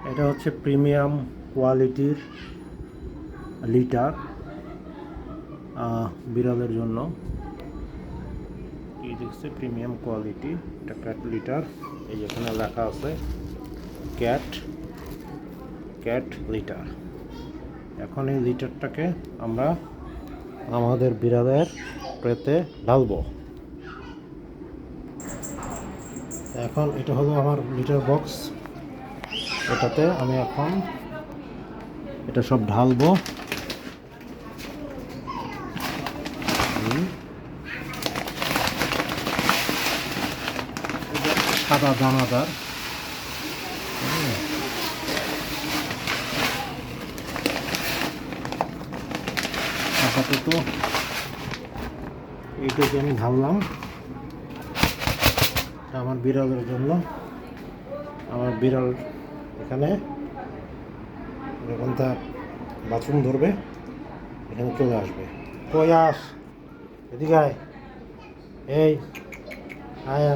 এটা হচ্ছে প্রিমিয়াম কোয়ালিটির লিটার বিড়ালের জন্য। এই দেখছে প্রিমিয়াম কোয়ালিটি, এটা ক্যাট লিটার। এই এখানে লেখা আছে ক্যাট ক্যাট লিটার। এখন এই লিটারটাকে আমরা আমাদের বিড়ালের প্রেতে ঢালবো। এখন এটা হলো আমার লিটার বক্স, এটাতে আমি এখন এটা সব ঢালবো। সাদা দানাদার, আপাতত এইটুকু আমি ঢাললাম আমার বিড়ালের জন্য। আমার বিড়াল এখানে যখন তার বাথরুম ধরবে এখানে চলে আসবে। কই আস, এদিকে আয়, এই আয়।